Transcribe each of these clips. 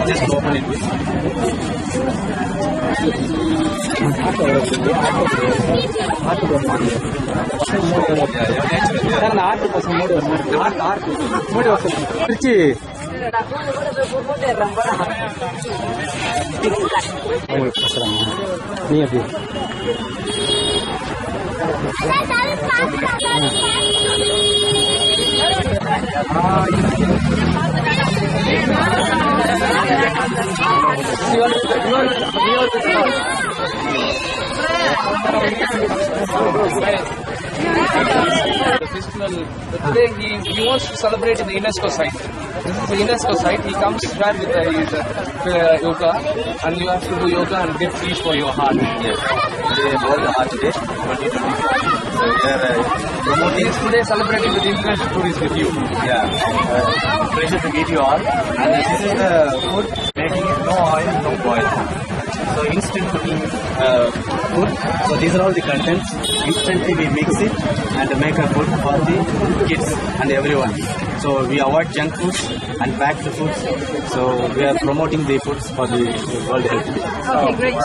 Just open it with Today he wants to celebrate in the UNESCO site. This is the UNESCO site. He comes here with his yoga, and you have to do yoga and get peace for your heart. Yes. Today World Heart Day 2024. So we are promoting Today celebrating with international tourists with you. Yeah. Pleasure to meet you all. And this is the food making it no oil, no boil. So instant cooking food. So these are all the contents. Instantly we mix it and make a food for the kids and everyone. So we avoid junk foods and packed foods. So we are promoting the foods for the World Health Day. Okay, great.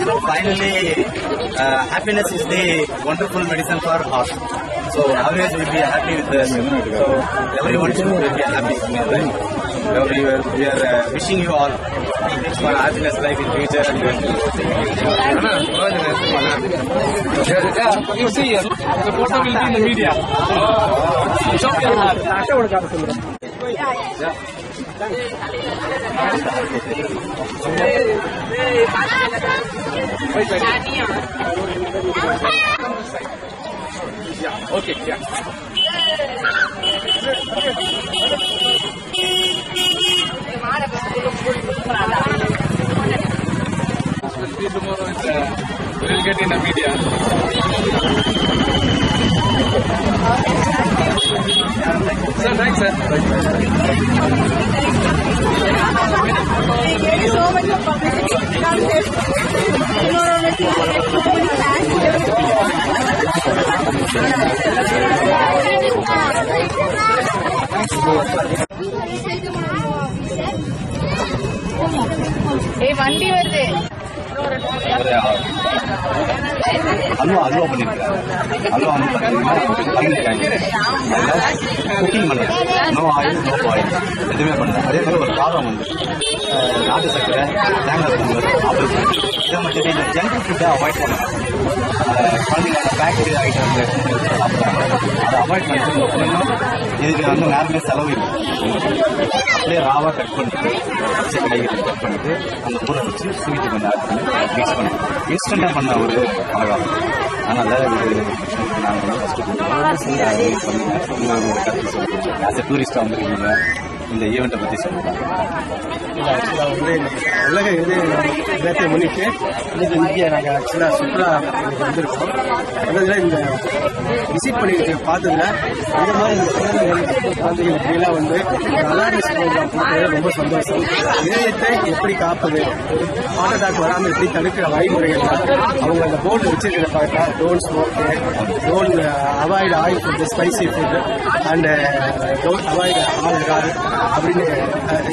So finally, happiness is the wonderful medicine for heart. So always we'll be happy with this. So everyone should be happy. Right? We are wishing you all for happiness life in future. And You see, the photo will be in the media. Show your heart. Okay, yeah. Tomorrow we'll get in the media. Sir, thanks, sir. Thank you so much for publicity. Hey, வண்டி வருது. அல்வா பண்ணிருக்கேன். அல்வா வந்து cooking பண்ணுறேன். No oil no oil எதுவுமே பண்ணுறேன். அதே மாதிரி ஒரு காரம் வந்து நாட்டு சக்கரை தேங்காய் பொங்கல் ஆப்பிள் இதை மட்டும் இந்த ஜங்க் ஃபுட்டை அவாய்ட் பண்ணணும். குழந்தைங்க பேக்கரி ஐட்டம் சாப்பிட்றாங்க. அதை அவாய்ட் பண்ணிட்டு இதுக்கு வந்து நேரமே செலவு இல்லை. அப்படியே ராவாக கட் பண்ணிட்டு காய்கறி கட் பண்ணிட்டு அந்த ஊற வச்சு ஸ்வீட்டு கொஞ்சம் ஆட் பண்ணி மிக்ஸ் பண்ணி இன்ஸ்டண்ட்டாக பண்ண ஒரு பழகம். அதனால் நாங்கள் வந்து ஃபஸ்ட்டு கருத்து சொல்லுங்கள். ஆஸ் எ டூரிஸ்டாக வந்துருக்கீங்க இந்த ஈவெண்ட்டை பற்றி சொல்லுங்கள். ஆக்சுவலாக வந்து உலக தினத்தை முன்னிட்டு இங்கே நாங்கள் ஆக்சுவலாக சுற்றுலா வந்திருக்கோம். அதில் இந்த விசிட் பண்ணிட்டு பார்த்ததுல இந்த மாதிரி இந்த குழந்தைகள் இப்படிலாம் வந்து அவேர்னஸ் ப்ரோக்ராம் பண்ணுறது ரொம்ப சந்தோஷம். இதயத்தை எப்படி காப்பது, ஹார்ட் அட்டாக் வராமல் எப்படி தடுக்கிற வழிமுறைகள்லாம் அவங்க அந்த போர்டு வச்சிருக்கிற பார்த்தா don't smoke, don't avoid oil food, spicy food and don't avoid alcohol அப்படின்னு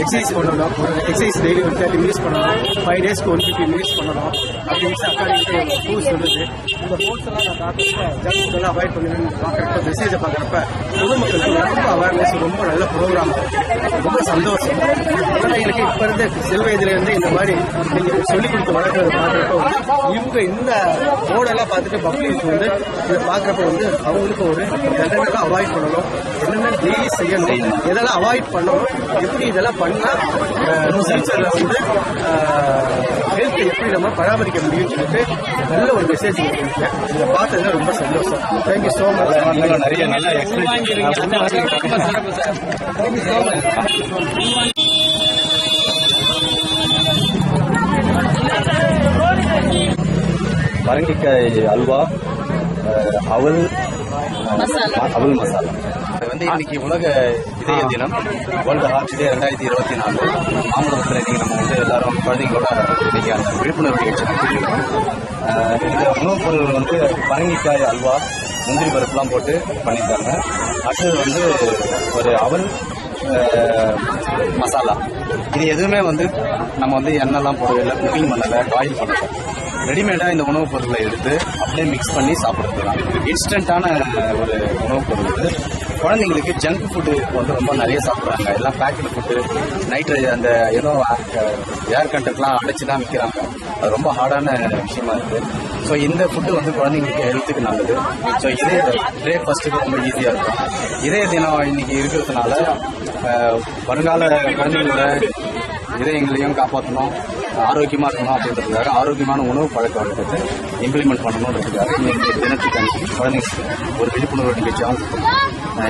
எக்ஸசைஸ் பண்ணணும். எக்ஸசைஸ் டெய்லி ஒரு 30 மினிட்ஸ் பண்ணணும். 5 டேஸ்க்கு 150 மினிட்ஸ் பண்ணணும் அப்படின்னு அக்காடிக்கு ரூல்ஸ் சொல்லுது. இந்த ரூல்ஸ் எல்லாம் நான் பார்க்குறப்ப ஜங்க் ஃபுட்டெல்லாம் அவாய்ட் பண்ணுவேன்னு பார்க்குறப்ப மெசேஜை பார்க்குறப்ப பொதுமக்களுக்கு ரொம்ப அவேர்னஸ், ரொம்ப நல்ல ப்ரோக்ராம், ரொம்ப சந்தோஷம். குழந்தைகளுக்கு இப்போ இருந்த சிறு வயதுலேருந்து இந்த மாதிரி நீங்கள் சொல்லிக் கொடுத்து வளர்க்குறத பார்க்குறப்ப இவங்க இந்த போர்டெல்லாம் பார்த்துட்டு பப்ளிக் வந்து இதை பார்க்குறப்ப வந்து அவங்களுக்கு ஒரு என்னென்னலாம் அவாய்ட் பண்ணணும், என்னென்ன டெய்லி செய்யணும், எதெல்லாம் அவாய்ட் பண்ணணும், எப்படி இதெல்லாம் பண்ணால் ஃபியூச்சரில் வந்து ஹெல்த் எப்படி நம்ம பராமரிக்க முடியும்னு சொல்லிட்டு நல்ல ஒரு மெசேஜ் கொடுத்துருக்கேன். இதை பார்த்ததுல ரொம்ப சந்தோஷம். Thank you so much. நிறைய நல்ல எக்ஸ்பீரியன்ஸ். Thank you so much. பரங்கிக்காய் அல்வா, அவல் அவல் மசாலா. இது வந்து இன்னைக்கு உலக இதய தினம், வேர்ல்டு ஹார்ட் டே 2024. மாமல்லபுரத்தில் இன்னைக்கு நம்ம வந்து எல்லாரும் குழந்தைங்களோட இன்னைக்கு அந்த விழிப்புணர்வு நிகழ்ச்சி நடத்திருக்கோம். இந்த உணவுப் பொருள் வந்து பரங்கிக்காய் அல்வா, முந்திரி பருப்புலாம் போட்டு பண்ணியிருக்காங்க. அடுத்தது வந்து ஒரு அவல் மசாலா. இது எதுவுமே வந்து நம்ம வந்து எண்ணெய்லாம் போடவில்லை, குக்கிங் பண்ணலை, பாயில் பண்ணலை. ரெடிமேடாக இந்த உணவுப் பொருட்களை எடுத்து அப்படியே மிக்ஸ் பண்ணி சாப்பிட்றது. இன்ஸ்டண்ட்டான ஒரு உணவுப் பொருள் இது. குழந்தைங்களுக்கு ஜங்க் ஃபுட்டு வந்து ரொம்ப நிறைய சாப்பிட்றாங்க. எல்லாம் பேக்கெட் ஃபுட்டு, நைட்ரேஜ் அந்த ஏதோ ஏர் கண்டென்ட்லாம் அடைச்சி தான் விற்கிறாங்க. அது ரொம்ப ஹார்டான விஷயமா இருக்குது. ஸோ இந்த ஃபுட்டு வந்து குழந்தைங்களுக்கு ஹெல்த்துக்கு நல்லது. ஸோ இதே பிரேக்ஃபாஸ்ட்டுக்கு ரொம்ப ஈஸியாக இருக்கும். இதே தினம் இன்னைக்கு இருக்கிறதுனால வருங்கால குழந்தைங்களோட இதயங்களையும் காப்பாற்றணும், ஆரோக்கியமாக இருக்கணும் அப்படின்றதுக்காக ஆரோக்கியமான உணவு பழக்க வழக்கத்தை இம்ப்ளிமெண்ட் பண்ணணுன்றதுக்காக இந்த தினத்துக்கு அன்றைக்கி குழந்தைங்களுக்கு ஒரு விழிப்புணர்வு நிகழ்ச்சியாகவும்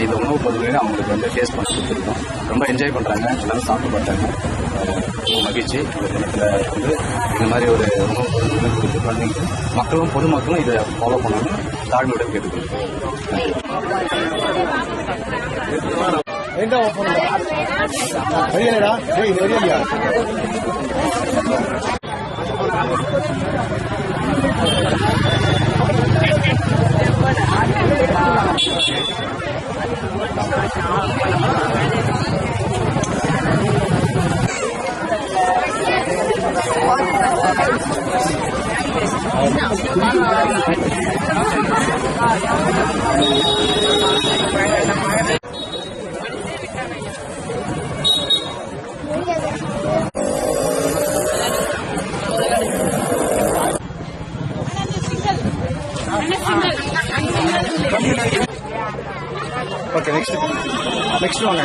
இந்த உணவுப் பொருட்களை அவங்களுக்கு வந்து டேஸ்ட் பண்ணி கொடுத்துருக்கோம். ரொம்ப என்ஜாய் பண்ணுறாங்க, எல்லாரும் சாப்பிட்டு பார்த்தாங்க. மகிழ்ச்சி. இந்த தினத்தில் வந்து இந்த மாதிரி ஒரு உணவுப் பொருட்களை கொடுத்து குழந்தைங்க மக்களும் பொதுமக்களும் இதை ஃபாலோ பண்ணணும்னு தாழ்மையுடன் கேட்டுக்கொள்கிறேன். ஓகே, நெக்ஸ்ட் வாங்க.